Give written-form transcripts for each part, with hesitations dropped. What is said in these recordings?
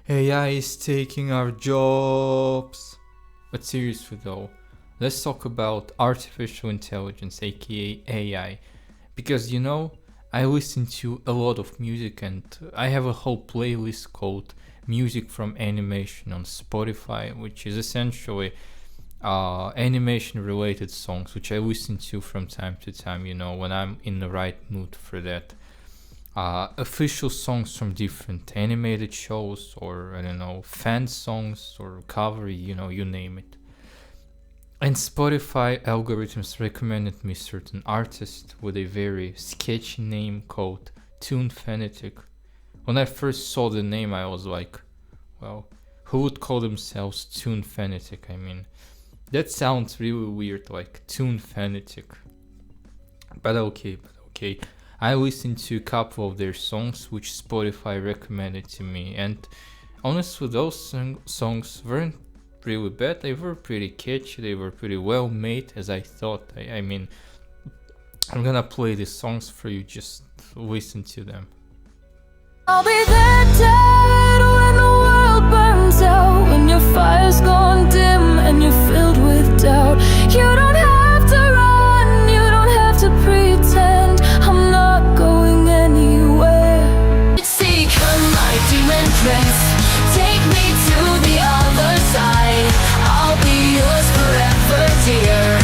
AI is taking our jobs. But seriously though, let's talk about artificial intelligence, aka AI. Because I listen to a lot of music and I have a whole playlist called Music from Animation on Spotify, which is essentially animation related songs, which I listen to from time to time, when I'm in the right mood for that. Official songs from different animated shows, or I don't know, fan songs or cover, you name it. And Spotify algorithms recommended me certain artist with a very sketchy name called Tune Fanatic. When I first saw the name, I was like, well, who would call themselves Tune Fanatic? I mean, that sounds really weird, like Tune Fanatic. But okay. I listened to a couple of their songs which Spotify recommended to me, and honestly those songs weren't really bad. They were pretty catchy, they were pretty well made as I thought. I mean, I'm gonna play the songs for you, just listen to them. I'll be there dead when the world burns out, when your fire's gone dim and you're filled with doubt. You don't have to run, you don't have to pretend. I'm not going anywhere. Seek my demon prince, take me to the other side. I'll be yours forever, dear,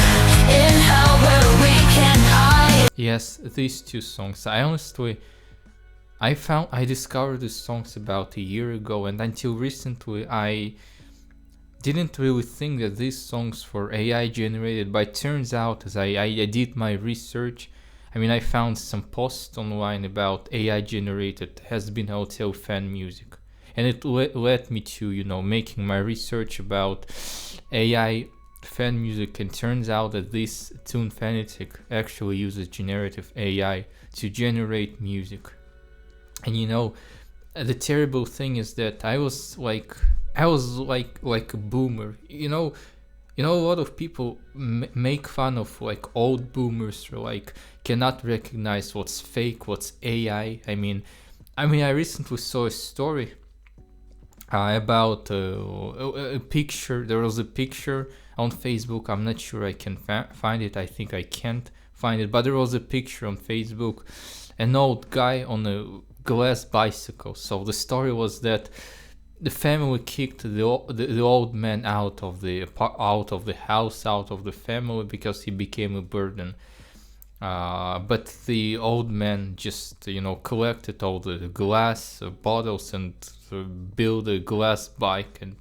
in hell where we can hide. Yes, these two songs. I discovered these songs about a year ago, and until recently I didn't really think that these songs were AI generated, but it turns out as I did my research, I found some posts online about AI generated Has Been Hotel fan music, and it led me to making my research about AI fan music, and turns out that this Tune Fanatic actually uses generative AI to generate music. And the terrible thing is that I was like a boomer. A lot of people make fun of like old boomers, or like cannot recognize what's fake, what's AI. I recently saw a story about a picture. There was a picture on Facebook. I'm not sure I can find it. I think I can't find it, but there was a picture on Facebook, an old guy on a glass bicycle. So the story was that the family kicked the old man out of the house, out of the family, because he became a burden. But the old man just collected all the glass bottles and built a glass bike, and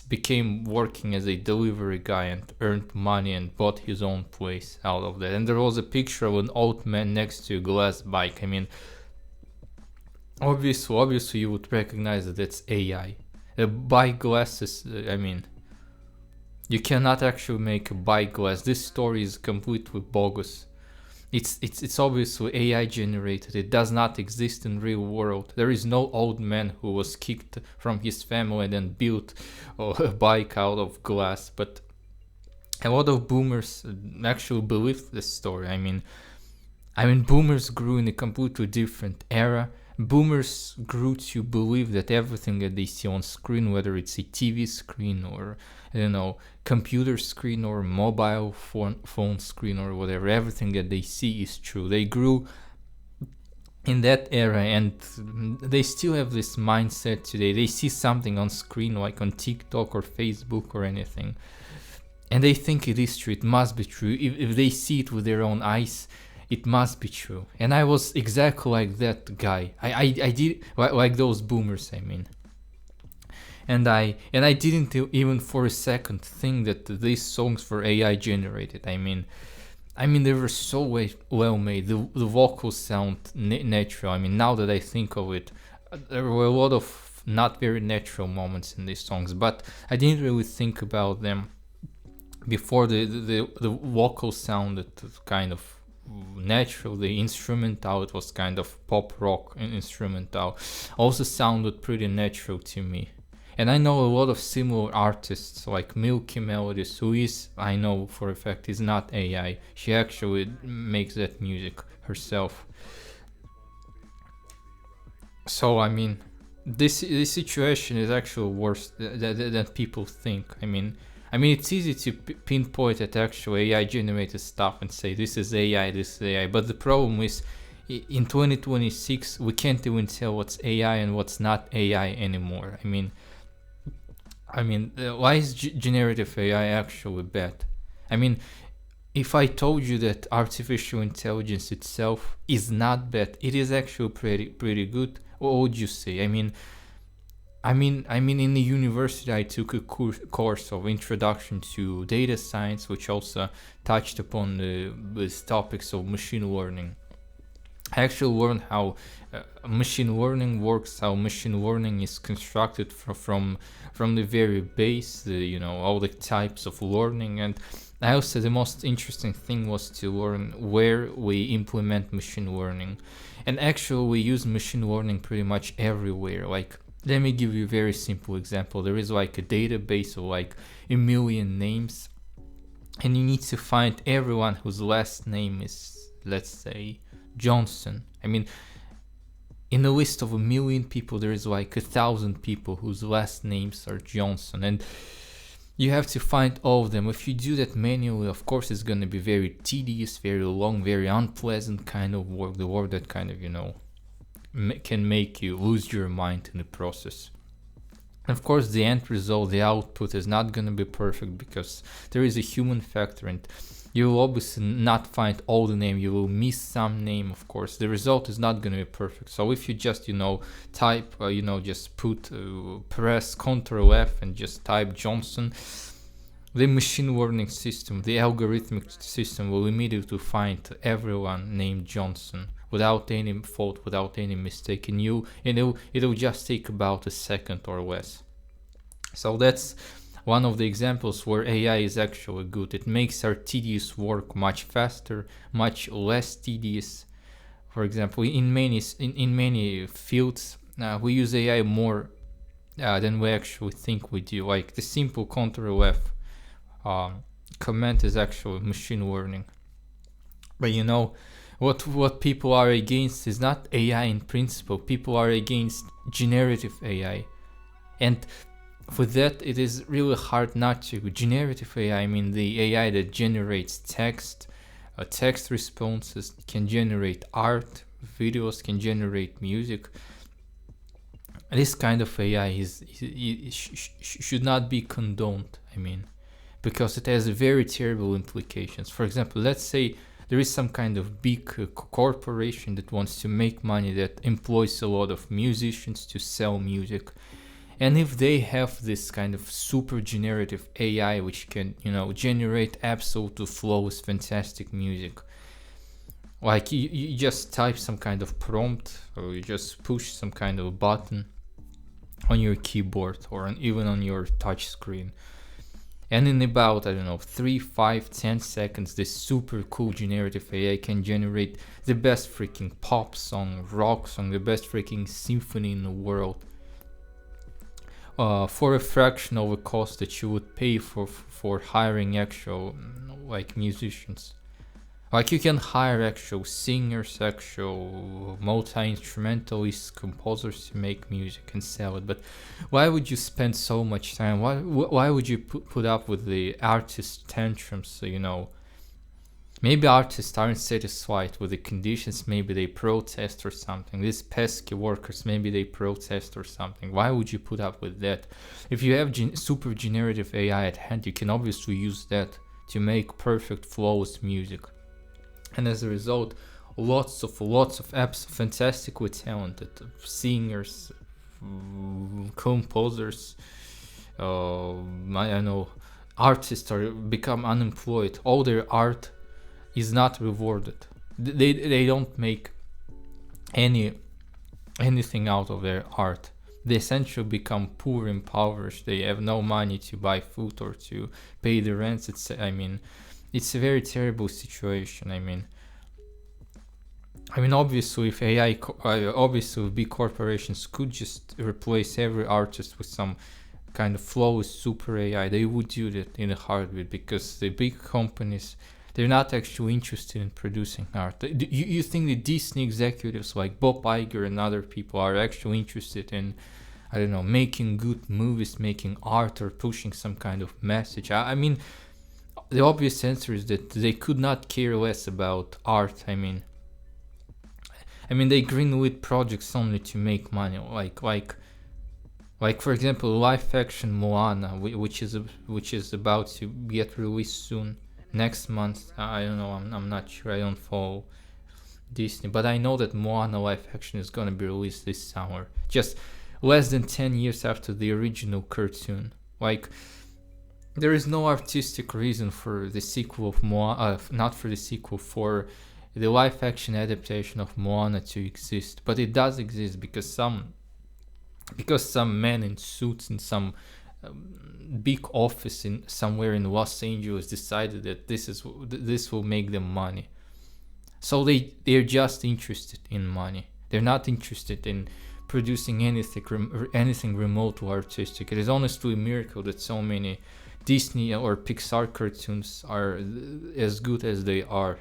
became working as a delivery guy and earned money and bought his own place out of that. And there was a picture of an old man next to a glass bike. Obviously you would recognize that it's AI. Bike glasses, you cannot actually make a bike glass. This story is completely bogus. It's obviously AI generated. It does not exist in real world. There is no old man who was kicked from his family and then built a bike out of glass. But a lot of boomers actually believe this story. Boomers grew in a completely different era. Boomers grew to believe that everything that they see on screen, whether it's a TV screen or computer screen or mobile phone screen or whatever, everything that they see is true. They grew in that era, and they still have this mindset today. They see something on screen, like on TikTok or Facebook or anything, and they think it is true. It must be true. If they see it with their own eyes, it must be true. And I was exactly like that guy. I did like those boomers. And I didn't even for a second think that these songs were AI generated. They were so well made. The vocals sound natural. Now that I think of it, there were a lot of not very natural moments in these songs, but I didn't really think about them before. The vocals sounded kind of natural. The instrumental, it was kind of pop rock instrumental, also sounded pretty natural to me. And I know a lot of similar artists like Milky Melodies, who is, I know for a fact, is not AI. She actually makes that music herself. So this situation is actually worse than people think. I mean, it's easy to pinpoint at actual AI generated stuff and say this is AI, this is AI. But the problem is, in 2026, we can't even tell what's AI and what's not AI anymore. Why is generative AI actually bad? I mean, if I told you that artificial intelligence itself is not bad, it is actually pretty good, what would you say? In the university, I took a course of introduction to data science, which also touched upon the topics of machine learning. I actually learned how machine learning works, how machine learning is constructed from the very base, all the types of learning. And I also, the most interesting thing was to learn where we implement machine learning. And actually, we use machine learning pretty much everywhere. Like, let me give you a very simple example. There is like a database of like 1 million names, and you need to find everyone whose last name is, let's say, Johnson. In a list of 1 million people, there is like 1,000 people whose last names are Johnson, and you have to find all of them. If you do that manually, of course, it's going to be very tedious, very long, very unpleasant kind of work. The work that kind of, can make you lose your mind in the process. Of course, the end result, the output, is not going to be perfect because there is a human factor, and you will obviously not find all the name. You will miss some name, of course. The result is not going to be perfect. So if you just, type, just press Ctrl F and just type Johnson, the machine learning system, the algorithmic system will immediately find everyone named Johnson without any fault, without any mistake, and it'll just take about a second or less. So that's one of the examples where AI is actually good. It makes our tedious work much faster, much less tedious. For example, in many fields, we use AI more than we actually think we do. Like the simple Ctrl F command is actually machine learning. But what people are against is not AI in principle. People are against generative AI, and for that, it is really hard not to. Generative AI, the AI that generates text, text responses, can generate art, videos, can generate music. This kind of AI should not be condoned, because it has very terrible implications. For example, let's say there is some kind of big corporation that wants to make money, that employs a lot of musicians to sell music. And if they have this kind of super generative AI which can, generate absolutely flawless, fantastic music, like you just type some kind of prompt, or you just push some kind of button on your keyboard or even on your touch screen, and in about, 3, 5, 10 seconds, this super cool generative AI can generate the best freaking pop song, rock song, the best freaking symphony in the world. For a fraction of the cost that you would pay for hiring actual musicians. Like, you can hire actual singers, actual multi-instrumentalists, composers to make music and sell it. But why would you spend so much time? Why would you put up with the artist tantrums? Maybe artists aren't satisfied with the conditions, maybe they protest or something. These pesky workers, maybe they protest or something. Why would you put up with that? If you have super generative AI at hand, you can obviously use that to make perfect, flawless music. And as a result, lots of apps, fantastically talented singers, composers, artists become unemployed. All their art is not rewarded. They don't make anything out of their art. They essentially become poor, impoverished. They have no money to buy food or to pay the rents. It's a very terrible situation. Obviously, if obviously big corporations could just replace every artist with some kind of flawless super AI, they would do that in a heartbeat, because the big companies they're not actually interested in producing art. You think the Disney executives like Bob Iger and other people are actually interested in, I don't know, making good movies, making art, or pushing some kind of message? I mean, the obvious answer is that they could not care less about art. I mean, they greenlit projects only to make money, like for example, live action Moana, which is about to get released soon, next month. I don't know. I'm not sure. I don't follow Disney, but I know that Moana live action is gonna be released this summer, just less than 10 years after the original cartoon. Like, there is no artistic reason for the sequel of Moana, not for the sequel, for the live action adaptation of Moana to exist, but it does exist because some men in suits in some big office in somewhere in Los Angeles decided that this will make them money. So they're just interested in money. They're not interested in producing anything remotely artistic. It is honestly a miracle that so many Disney or Pixar cartoons are as good as they are,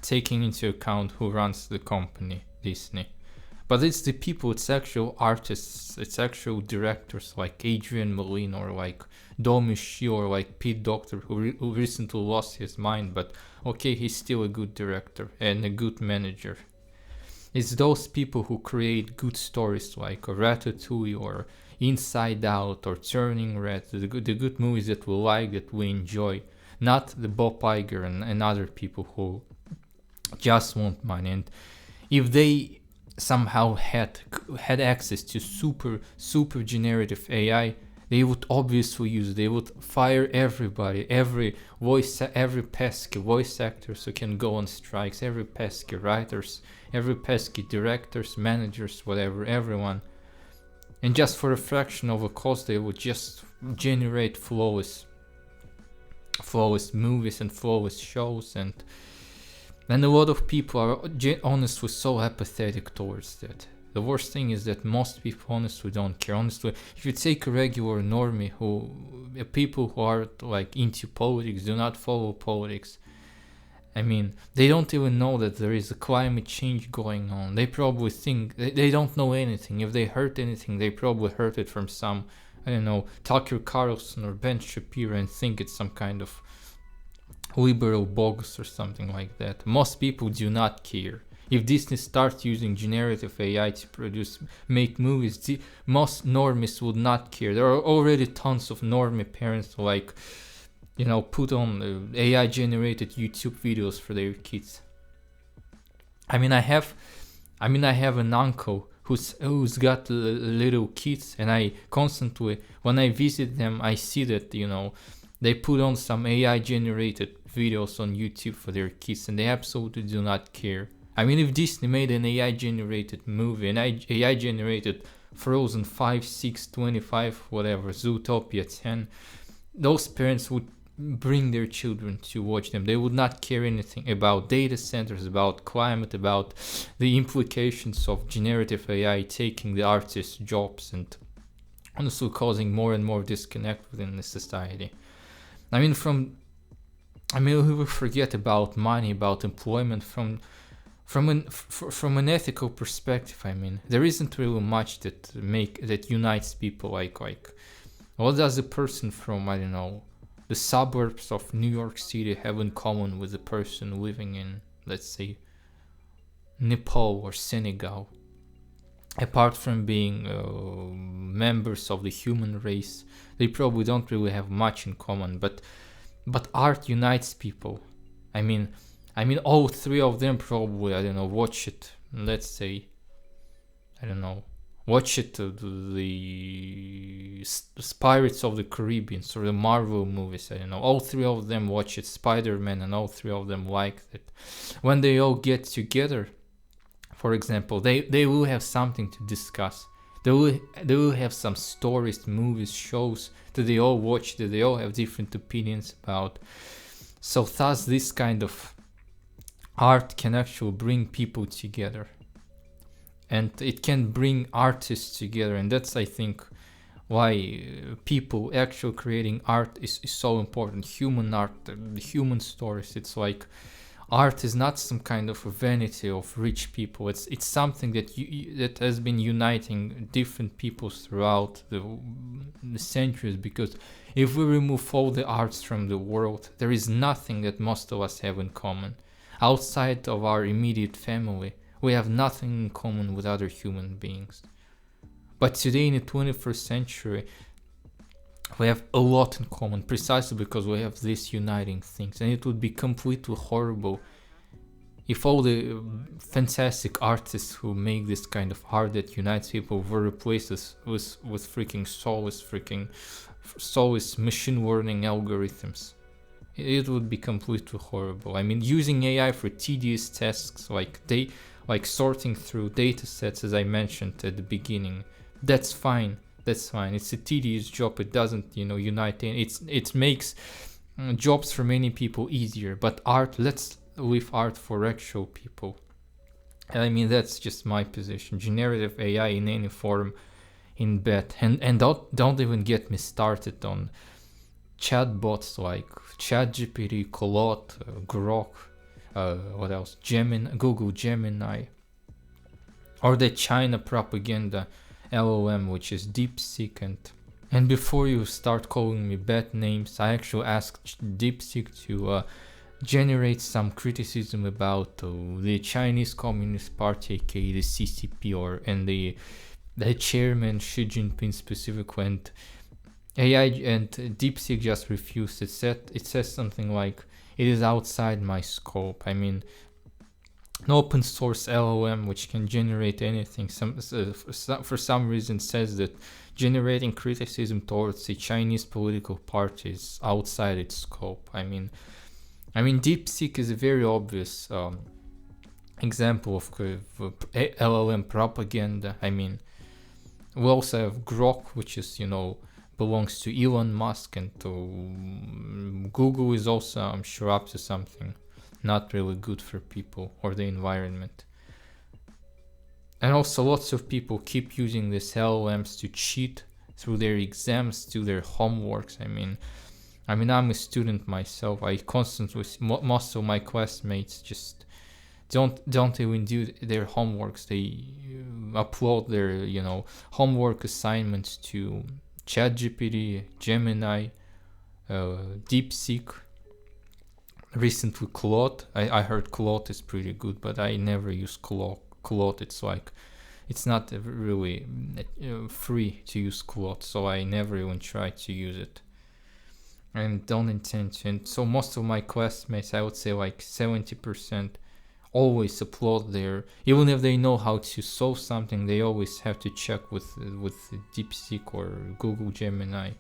taking into account who runs the company, Disney. But it's the people, it's actual artists, it's actual directors like Adrian Molina or like Domi Shi or like Pete Docter, who recently lost his mind, but okay, he's still a good director and a good manager. It's those people who create good stories like Ratatouille or Inside Out or Turning Red, the good movies that we like, that we enjoy, not the Bob Iger and other people who just want money. And if they somehow had access to super generative AI, they would obviously use it. They would fire everybody, every pesky voice actors who can go on strikes, every pesky writers, every pesky directors, managers, whatever, everyone. And just for a fraction of a cost, they would just generate flawless movies and flawless shows. And a lot of people are honestly so apathetic towards that. The worst thing is that most people honestly don't care. Honestly, if you take a regular normie people who are like into politics, do not follow politics, I mean, they don't even know that there is a climate change going on. They probably think they don't know anything. If they heard anything, they probably heard it from some, I don't know, Tucker Carlson or Ben Shapiro, and think it's some kind of liberal bogus or something like that. Most people do not care. If Disney starts using generative AI to make movies, most normies would not care. There are already tons of normie parents who put on AI generated YouTube videos for their kids. I have an uncle who's got little kids, and I constantly, when I visit them, I see that they put on some AI generated videos on YouTube for their kids, and they absolutely do not care. If Disney made an AI generated movie, an AI generated Frozen 5, 6, 25, whatever, Zootopia 10, those parents would bring their children to watch them. They would not care anything about data centers, about climate, about the implications of generative AI taking the artists' jobs and honestly causing more and more disconnect within the society. We forget about money, about employment from an ethical perspective. There isn't really much that unites people. Like what does a person from the suburbs of New York City have in common with a person living in, let's say, Nepal or Senegal? Apart from being members of the human race, they probably don't really have much in common. But art unites people. All three of them probably, watch it. Let's say, watch it, the Pirates of the Caribbean or the Marvel movies. All three of them watch it, Spider-Man, and all three of them like it. When they all get together, for example, they will have something to discuss. They will have some stories, movies, shows that they all watch, that they all have different opinions about. So thus, this kind of art can actually bring people together. And it can bring artists together. And that's, I think, people actually creating art is so important. Human art, the human stories. It's like art is not some kind of a vanity of rich people. It's something that has been uniting different peoples throughout the centuries. Because if we remove all the arts from the world, there is nothing that most of us have in common. Outside of our immediate family, we have nothing in common with other human beings. But today in the 21st century, we have a lot in common, precisely because we have these uniting things. And it would be completely horrible if all the fantastic artists who make this kind of art that unites people were replaced with freaking soulless machine learning algorithms. It would be completely horrible. I mean, using AI for tedious tasks like sorting through data sets, as I mentioned at the beginning, that's fine. It's a tedious job. It doesn't, unite. It makes jobs for many people easier. But art, let's leave art for actual people. I mean, that's just my position. Generative AI in any form, in bed. And don't even get me started on chatbots like ChatGPT, Claude, Grok, what else? Google Gemini, or the China propaganda LLM, which is DeepSeek. And before you start calling me bad names, I actually asked DeepSeek to generate some criticism about the Chinese Communist Party, aka the CCP, and the chairman Xi Jinping specifically. And AI and DeepSeek just refused. It says something like, it is outside my scope. I mean, an open source LLM which can generate anything for some reason says that generating criticism towards the Chinese political party is outside its scope. I mean DeepSeek is a very obvious example of LLM propaganda. I mean, we also have Grok, which is belongs to Elon Musk, and to Google is also, I'm sure, up to something not really good for people or the environment. And also lots of people keep using these LLMs to cheat through their exams, to their homeworks. I mean I'm a student myself. I constantly, most of my classmates just don't even do their homeworks. They upload their homework assignments to ChatGPT, Gemini, DeepSeek, recently Claude. I heard Claude is pretty good, but I never use Claude. It's not really free to use Claude, so I never even tried to use it, and don't intend to. And so most of my classmates, I would say like 70%, always upload their, even if they know how to solve something, they always have to check with DeepSeek or Google Gemini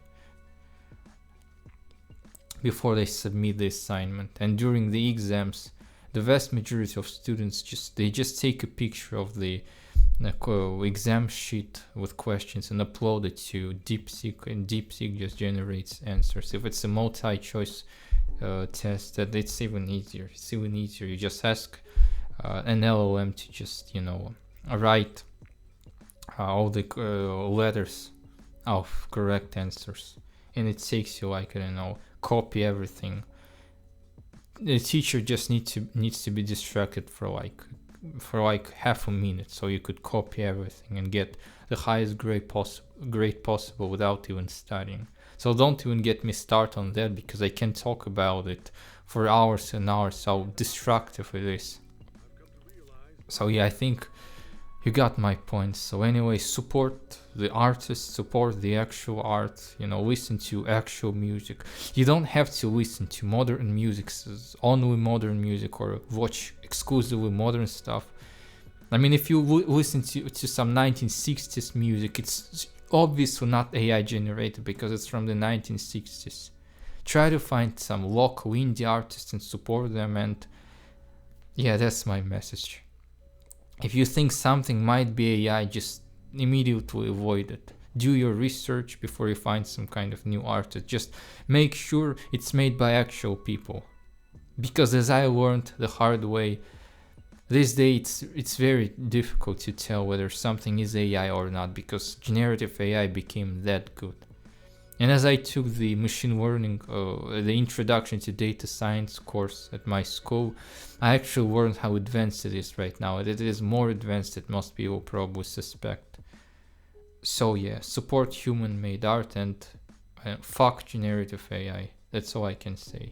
before they submit the assignment. And during the exams, the vast majority of students just take a picture of the exam sheet with questions and upload it to DeepSeek, and DeepSeek just generates answers. If it's a multi-choice test, that it's even easier. You just ask an LLM to just write all the letters of correct answers, and it takes you like, I don't know, copy everything. The teacher just needs to be distracted for like half a minute, so you could copy everything and get the highest grade possible without even studying. So don't even get me started on that, because I can talk about it for hours and hours, how destructive it is. So yeah, I think you got my point. So anyway, support the artists, support the actual art, listen to actual music. You don't have to listen to modern music, only modern music, or watch exclusively modern stuff. I mean, if you listen to some 1960s music, it's obviously not AI generated because it's from the 1960s. Try to find some local indie artists and support them, and yeah, that's my message. If you think something might be AI, just immediately avoid it. Do your research before you find some kind of new artist. Just make sure it's made by actual people. Because as I learned the hard way, These days it's very difficult to tell whether something is AI or not, because generative AI became that good. And as I took the machine learning, the introduction to data science course at my school, I actually learned how advanced it is right now. It is more advanced than most people probably suspect. So yeah, support human-made art and fuck generative AI. That's all I can say.